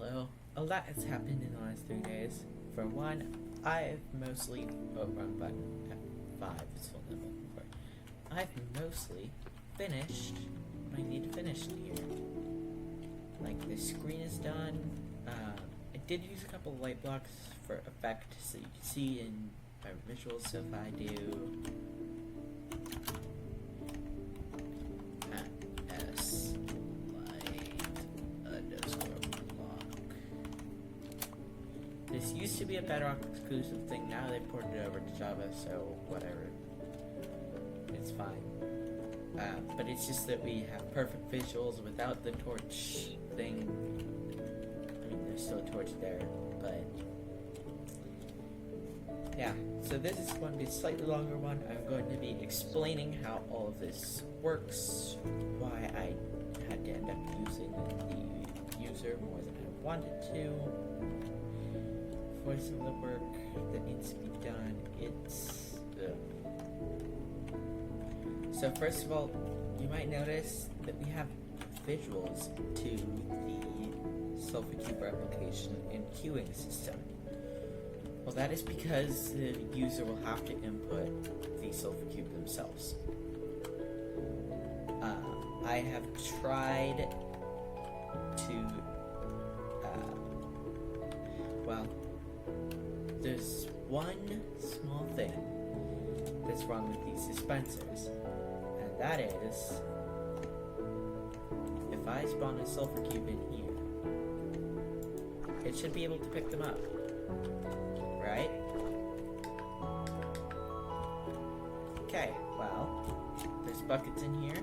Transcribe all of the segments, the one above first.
Hello. A lot has happened in the last 3 days. For one, I've mostly wrong button. F5 is full level. I've mostly finished what I need to finish here. Like, the screen is done. I did use a couple of light blocks for effect so you can see in my visuals. So if I do S light _ block. This used to be a Bedrock exclusive thing. Now they've ported it over to Java, so whatever. It's fine. But it's just that we have perfect visuals without the torch thing. I mean, there's still a torch there, but yeah. So this is going to be a slightly longer one. I'm going to be explaining how all of this works, why I had to end up using the user more than I wanted to for some of the work that needs to be done. So first of all, you might notice that we have visuals to the Sulfur Cube replication and queuing system. Well, that is because the user will have to input the Sulfur Cube themselves. I have tried to, well, there's one small thing that's wrong with these dispensers. And that is, if I spawn a Sulfur Cube in here, it should be able to pick them up, right? Okay, well, there's buckets in here,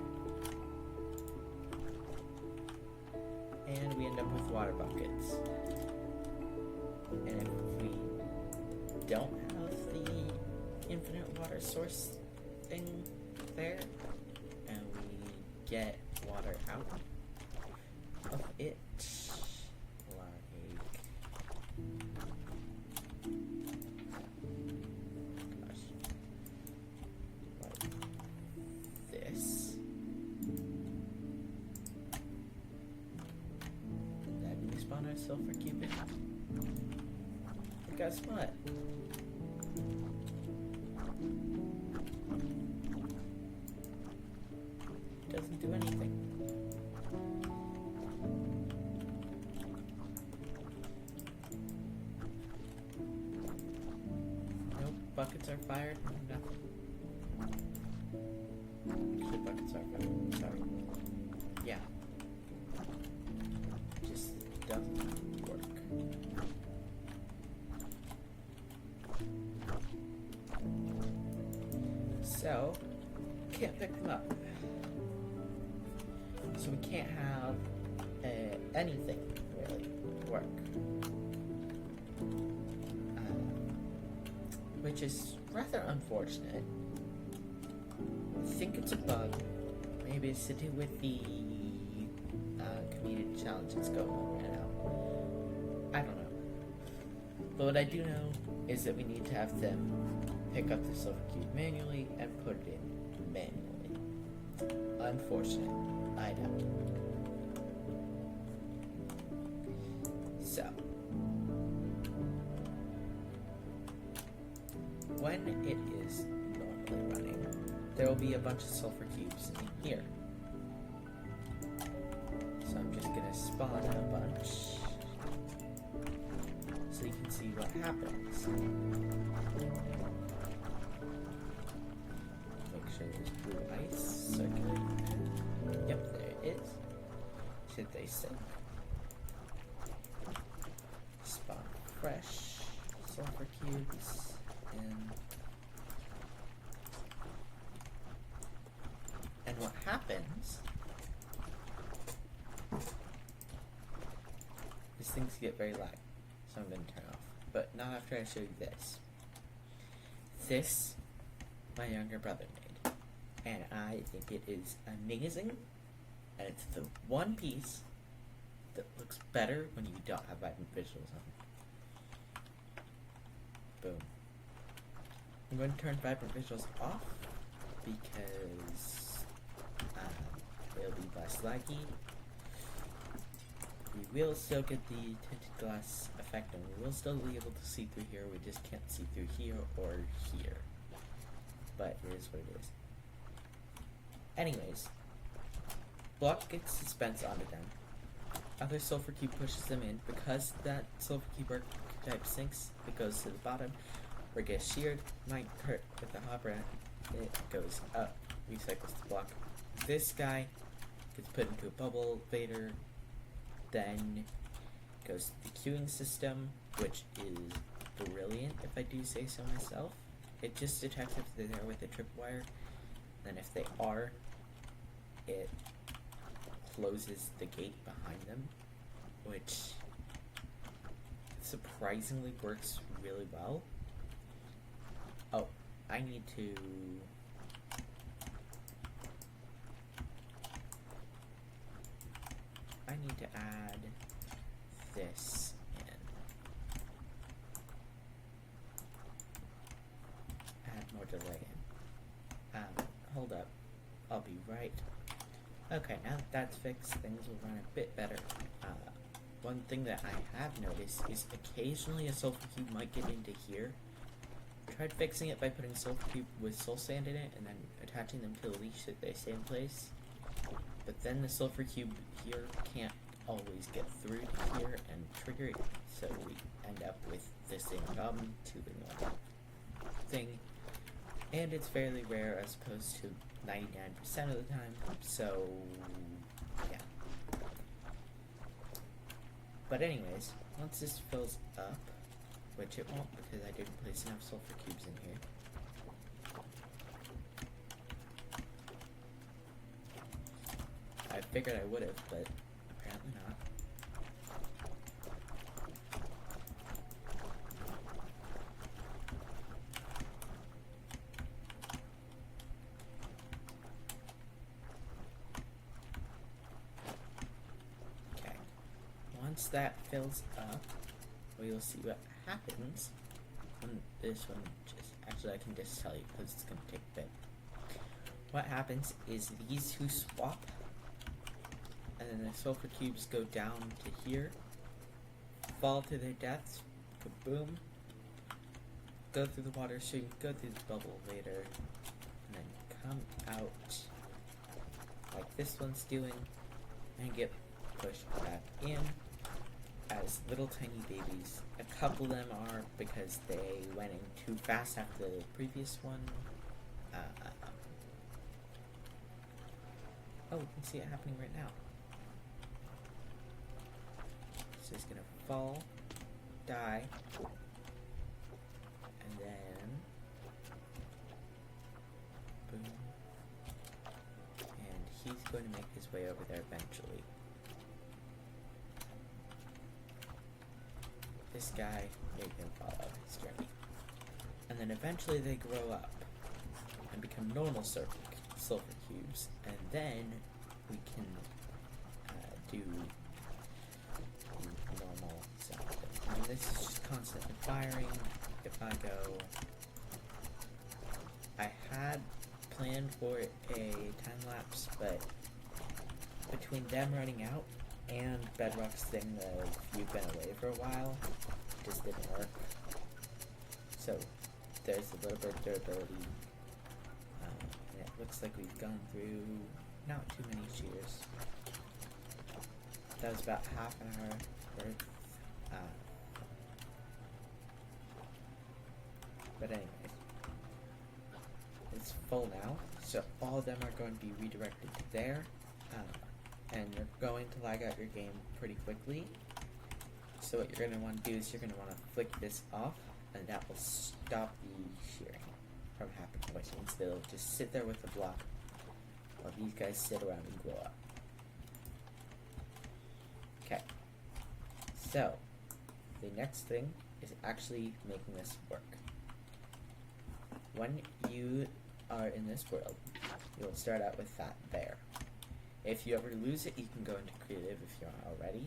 and we end up with water buckets. And if we don't have the infinite water source thing there, and we get water out of it, like this, then we spawn our Sulfur Cube in. But guess what? Doesn't do anything. Nope, buckets are fired, nothing. Actually, buckets are fired, sorry. Yeah. Just doesn't work. So, can't pick them up. So we can't have anything really work, which is rather unfortunate. I think it's a bug. Maybe it's to do with the community challenge that's going on right now. I don't know. But what I do know is that we need to have them pick up the Sulfur Cube manually and put it in manually. Unfortunate. I know. So, when it is normally running, there will be a bunch of Sulfur Cubes in here. So I'm just gonna spawn a bunch so you can see what happens. Make sure there's blue ice circulating. Yep, there it is. Should they sync? Spawn fresh Sulfur Cubes and what happens is things get very lag. So I'm going to turn off. But not after I show you this. This my younger brother made. And I think it is amazing. And it's the one piece that looks better when you don't have vibrant visuals on. Boom. I'm going to turn vibrant visuals off because it'll be less laggy. We we'll still get the tinted glass effect, and we will still be able to see through here. We just can't see through here or here. But it is what it is. Anyways, block gets dispensed onto them. Other sulfur cube pushes them in. Because that sulfur cube archetype sinks, it goes to the bottom, or gets sheared. Might hurt with the hopper. It goes up, recycles the block. This guy gets put into a bubble vader, then goes to the queuing system, which is brilliant if I do say so myself. It just detects if they're there with a tripwire. Then if they are, it closes the gate behind them, which surprisingly works really well. Oh, I need to add this in. Add more delay in. Hold up. I'll be right. Okay, now that that's fixed, things will run a bit better. One thing that I have noticed is occasionally a sulfur cube might get into here. I tried fixing it by putting sulfur cube with soul sand in it and then attaching them to the leash so that they stay in place. But then the sulfur cube here can't always get through to here and trigger it, so we end up with the same problem to the normal thing. And it's fairly rare as opposed to 99% of the time, so yeah. But anyways, once this fills up, which it won't because I didn't place enough sulfur cubes in here. I figured I would have, but apparently not. Okay. Once that fills up, we will see what happens when this one actually I can just tell you because it's going to take a bit. What happens is these two swap, and then the sulfur cubes go down to here, fall to their deaths, kaboom, go through the water stream, go through the bubble later, and then come out like this one's doing, and get pushed back in as little tiny babies. A couple of them are because they went in too fast after the previous one. Oh, we can see it happening right now. So it's gonna fall, die, and then boom, and he's going to make his way over there eventually. This guy made him follow his journey, and then eventually they grow up and become normal sulfur cubes, and then we can do normal something. And this is just constantly firing. If I go, I had planned for a time lapse, but between them running out and Bedrock's thing of you've been away for a while, it just didn't work. So there's a little bit of durability. And it looks like we've gone through not too many cheers. That was about half an hour worth. But anyways, it's full now, so all of them are going to be redirected to there, and you're going to lag out your game pretty quickly. So what you're going to want to do is you're going to want to flick this off, and that will stop the shearing from happening, which means they'll just sit there with the block while these guys sit around and grow up. Okay, so the next thing is actually making this work. When you are in this world, you'll start out with that there. If you ever lose it, you can go into creative if you're not already.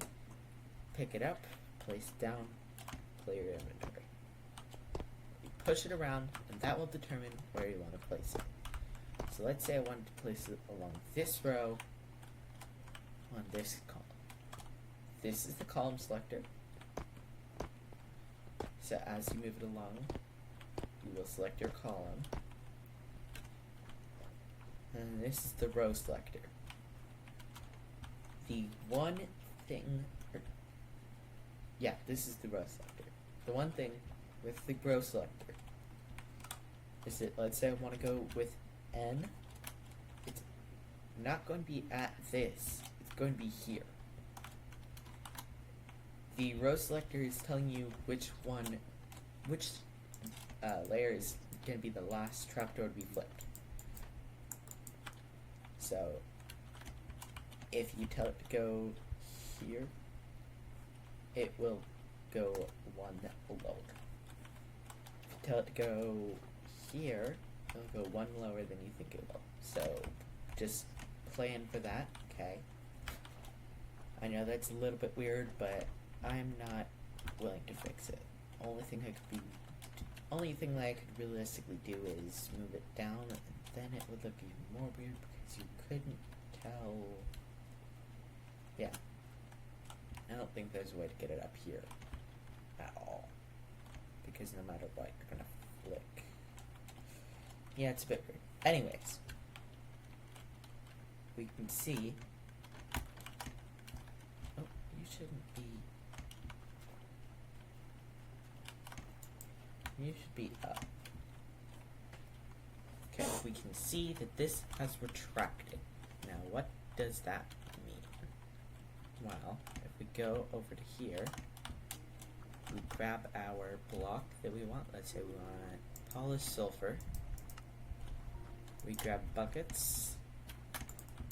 Pick it up, place it down, play your inventory. You push it around, and that will determine where you want to place it. So let's say I wanted to place it along this row on this column. this is the column selector. So as you move it along, you will select your column. And this is the row selector. The one thing, this is the row selector. The one thing with the row selector is that, let's say I want to go with N, it's not going to be at this, it's going to be here. The row selector is telling you which layer is going to be the last trapdoor to be flipped. So, if you tell it to go here, it will go one lower. If you tell it to go here, it'll go one lower than you think it will. So, just plan for that, okay? I know that's a little bit weird, but I'm not willing to fix it. Only thing that I could realistically do is move it down, and then it would look even more weird because you couldn't tell. Yeah. I don't think there's a way to get it up here at all. Because no matter what, you're gonna flick. Yeah, it's a bit weird. Anyways, we can see. Oh, you shouldn't be. You should be up. Okay, we can see that this has retracted. Now, what does that mean? Well, if we go over to here, we grab our block that we want. Let's say we want polished sulfur. We grab buckets.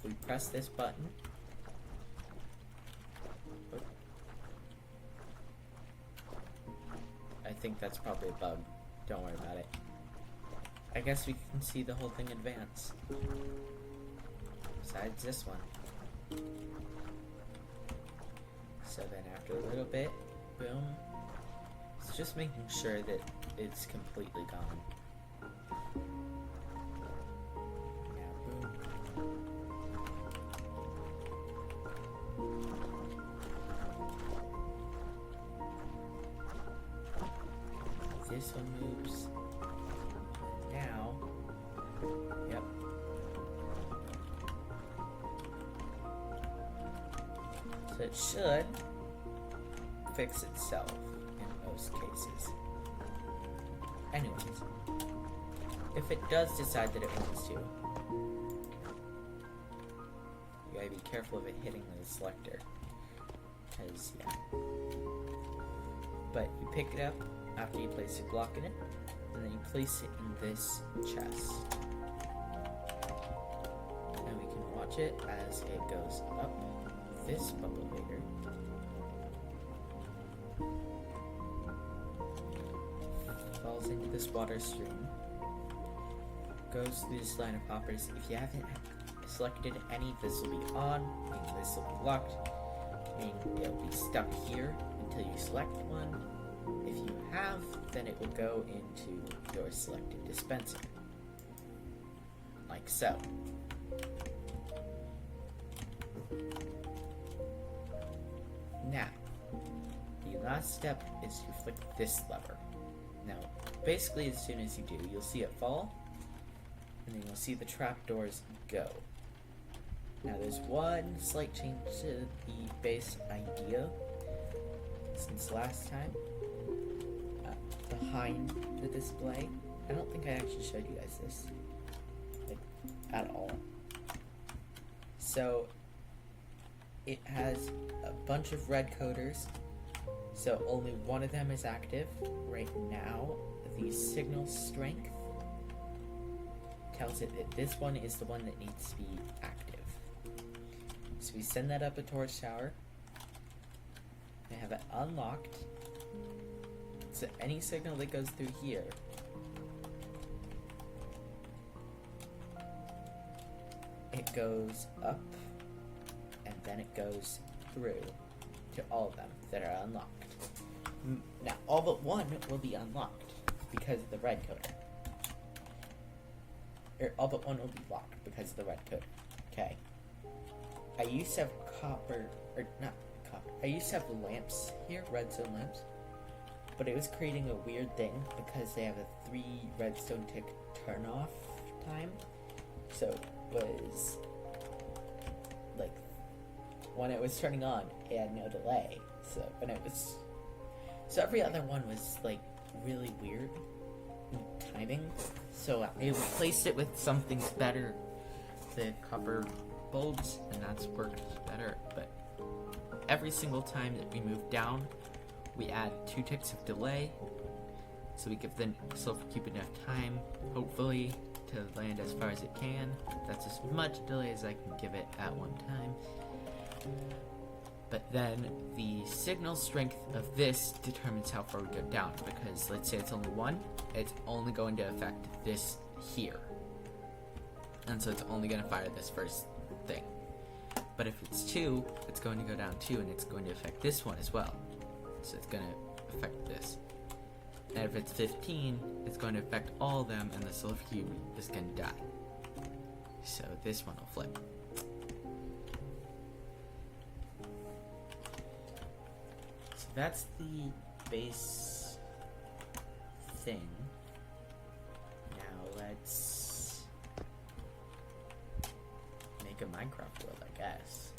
We press this button. I think that's probably a bug. Don't worry about it. I guess we can see the whole thing advance. Besides this one. So then after a little bit, boom. It's just making sure that it's completely gone. Now boom. This one moves. Now, yep. So it should fix itself in most cases. Anyways, if it does decide that it wants to, you gotta be careful of it hitting the selector. Because, yeah. But you pick it up after you place your block in it, and then you place it in this chest. And we can watch it as it goes up this bubble later. Falls into this water stream. Goes through this line of hoppers. If you haven't selected any, this will be on, meaning this will be locked, meaning it'll be stuck here until you select one. If you have, then it will go into your selected dispenser. Like so. Now, the last step is to flick this lever. Now, basically as soon as you do, you'll see it fall, and then you'll see the trapdoors go. Now there's one slight change to the base idea since last time. Behind the display, I don't think I actually showed you guys this, like, at all. So it has a bunch of red coders, so only one of them is active right now. The signal strength tells it that this one is the one that needs to be active. So we send that up a torch tower. I have it unlocked. So any signal that goes through here it goes up and then it goes through to all of them that are unlocked. Now all but one will be unlocked because of the red coder. Or all but one will be locked because of the red coder. Okay. I used to have copper, or not copper, I used to have lamps here, redstone lamps, but it was creating a weird thing because they have a 3 redstone tick turn off time. So it was like when it was turning on, it had no delay. So every other one was like really weird in timing. So I replaced it with something better, the copper bulbs, and that's worked better. But every single time that we move down, we add 2 ticks of delay, so we give the sulfur cube enough time, hopefully, to land as far as it can. That's as much delay as I can give it at one time. But then the signal strength of this determines how far we go down, because let's say it's only 1, it's only going to affect this here. And so it's only going to fire this first thing. But if it's 2, it's going to go down 2, and it's going to affect this one as well. So it's going to affect this. And if it's 15, it's going to affect all of them, and the sulfur cube is going to die. So this one will flip. So that's the base thing. Now let's make a Minecraft world, I guess.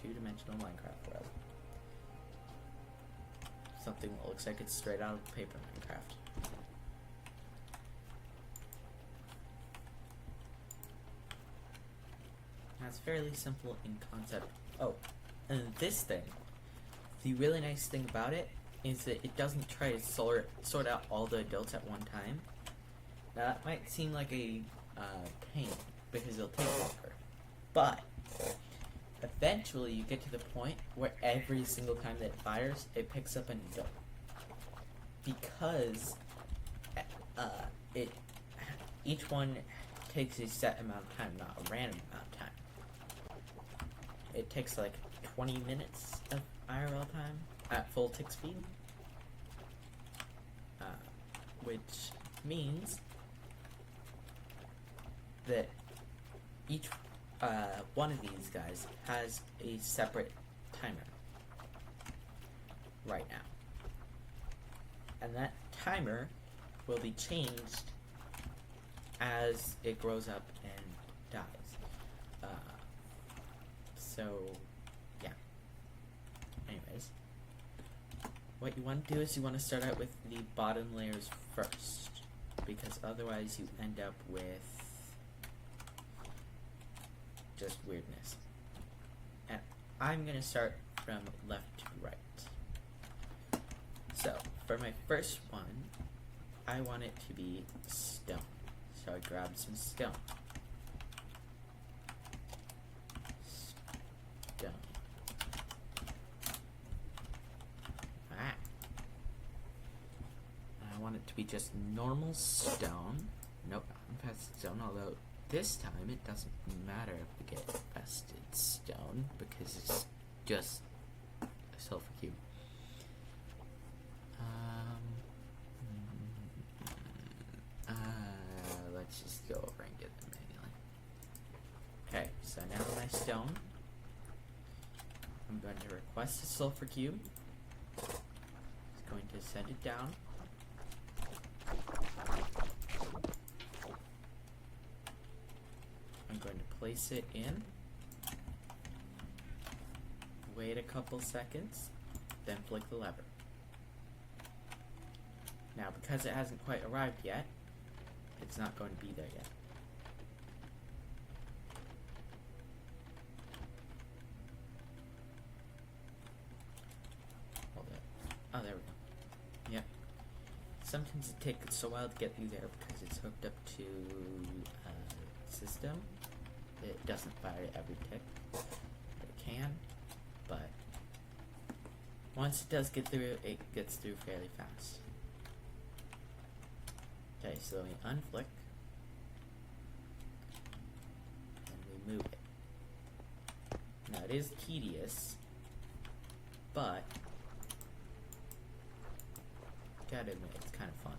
2-dimensional Minecraft world. Something that looks like it's straight out of paper Minecraft. That's fairly simple in concept. Oh, and this thing, the really nice thing about it is that it doesn't try to sort out all the adults at one time. Now that might seem like a pain, because it'll take longer. But eventually you get to the point where every single time that it fires, it picks up an adult. Because each one takes a set amount of time, not a random amount of time. It takes like 20 minutes of IRL time at full tick speed. Which means that each one of these guys has a separate timer right now. And that timer will be changed as it grows up and dies. So, yeah. Anyways, what you want to do is you want to start out with the bottom layers first, because otherwise you end up with just weirdness. And I'm going to start from left to right. So, for my first one, I want it to be stone. So I grab some stone. Stone. Alright. I want it to be just normal stone. Nope, unfested stone, although this time it doesn't matter if we get infested stone, because it's just a sulfur cube. Let's just go over and get them manually. Okay, so now my stone, I'm going to request a sulfur cube. It's going to send it down. I'm going to place it in. Wait a couple seconds, then flick the lever. Now, because it hasn't quite arrived yet, it's not going to be there yet. Hold it. Oh, there we go. Yep. Sometimes it takes a while to get through there because it's hooked up to a system. It doesn't fire every tick. It can, but once it does get through, it gets through fairly fast. Okay, so we unflick, and we move it. Now it is tedious, but gotta admit, it's kind of fun.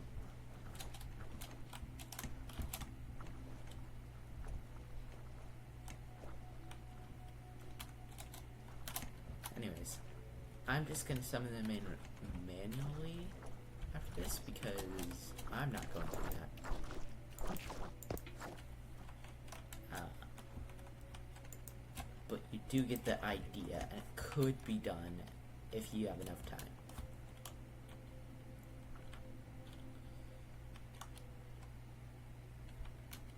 Anyways, I'm just gonna summon them in manually after this because I'm not going to do that. But you do get the idea, and it could be done if you have enough time.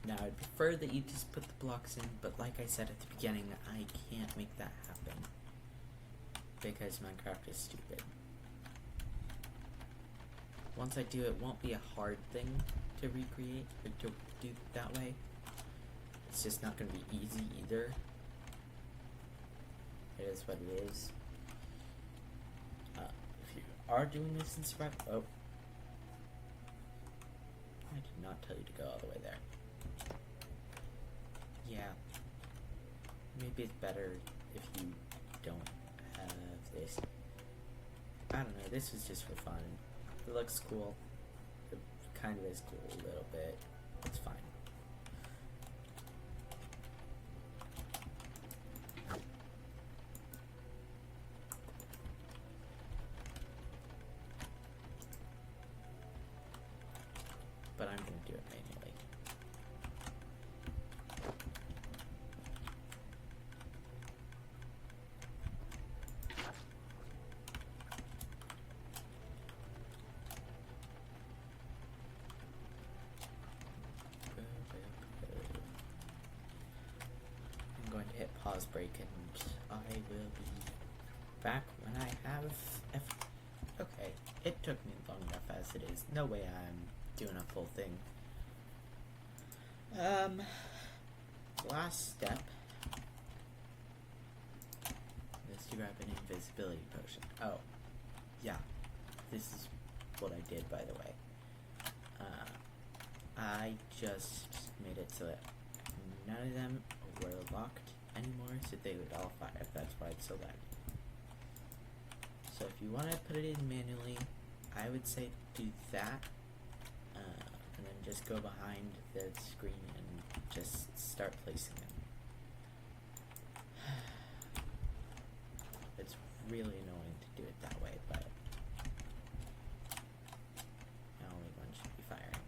Now, I'd prefer that you just put the blocks in, but like I said at the beginning, I can't make that happen because Minecraft is stupid. Once I do, it won't be a hard thing to recreate or to do that way. It's just not going to be easy either. It is what it is. If you are doing this in survival, oh, I did not tell you to go all the way there. Yeah, maybe it's better if you don't have this. I don't know, this is just for fun. It looks cool. It kind of is cool a little bit. It's fine. But I'm going to do it manually. I'm going to hit pause break and I will be back when I have okay, it took me long enough as it is. No way I'm doing a full thing. Last step is to grab an invisibility potion. Oh, yeah, this is what I did, by the way. I just made it so that none of them were locked anymore, so they would all fire. That's why it's so laggy. So if you want to put it in manually, I would say do that. And then just go behind the screen and just start placing them. It's really annoying to do it that way, but only one should be firing.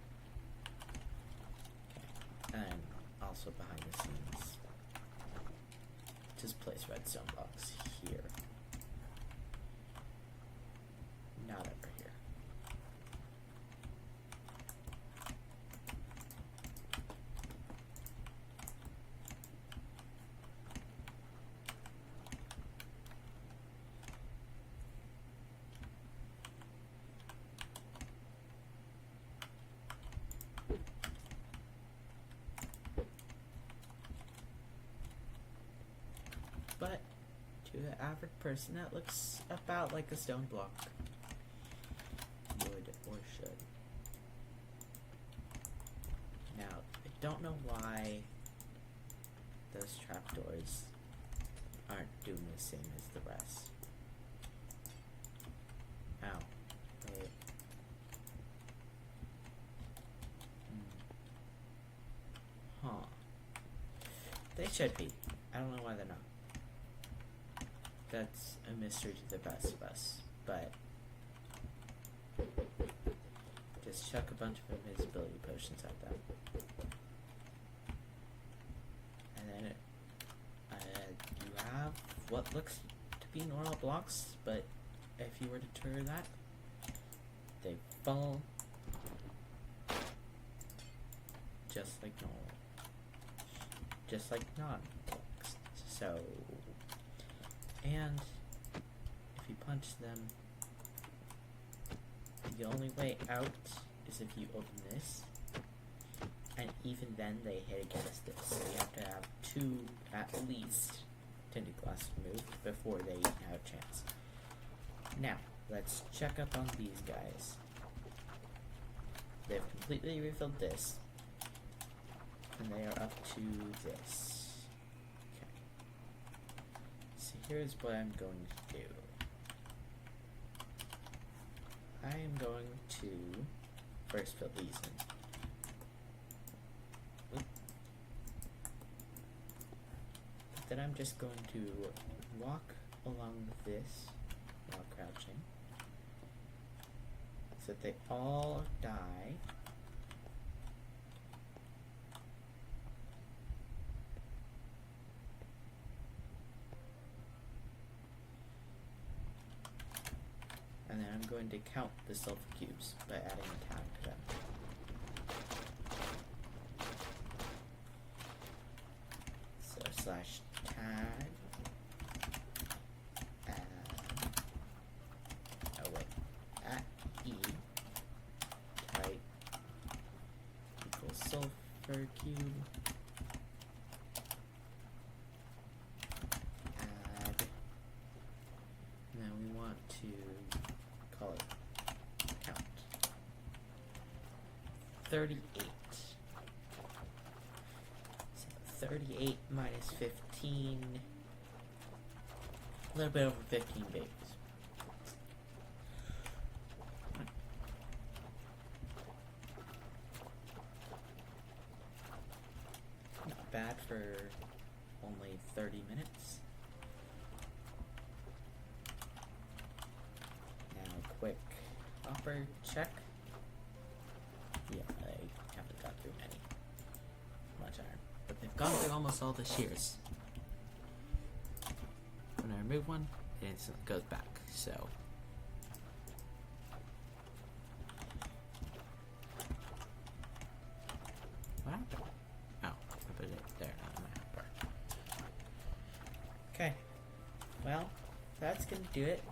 Okay, and also behind the scenes, just place redstone blocks here. Not over here. But to the average person, that looks about like a stone block would or should. Now, I don't know why those trapdoors aren't doing the same as the rest. Ow. Wait. Huh. They should be. I don't know why they're not. That's a mystery to the best of us, but just chuck a bunch of invisibility potions at them. And then you have what looks to be normal blocks, but if you were to turn that, they fall just like normal. Just like non-blocks. So, and if you punch them, the only way out is if you open this, and even then they hit against this. So you have to have two, at least, tinted glass removed before they have a chance. Now, let's check up on these guys. They've completely refilled this, and they are up to this. Here's what I'm going to do. I am going to first fill these in. Oop. Then I'm just going to walk along this, that they all die. And then I'm going to count the sulfur cubes by adding a tag to them. So slash tag at E type equals sulfur cube add, and then we want to call it count 38. So 38 minus 15, a little bit over 15 babies. Not bad for only 30 minutes. Now quick upper check. Yeah, I haven't got through any much iron, but they've gone through almost all the shears. When I remove one, it instantly goes back, so. What happened? Oh, I put it there, not in my helper. Okay, well, that's gonna do it.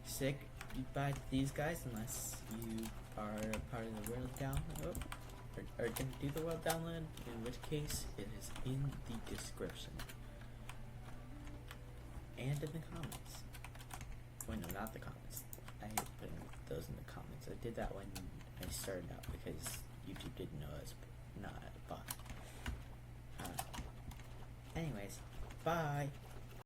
Sick goodbye to these guys unless you are a part of the world download, or gonna do the world download, in which case it is in the description. And in the comments. Wait, no, not the comments. I hate putting those in the comments. I did that when I started out because YouTube didn't know I was not a bot. Anyways, bye!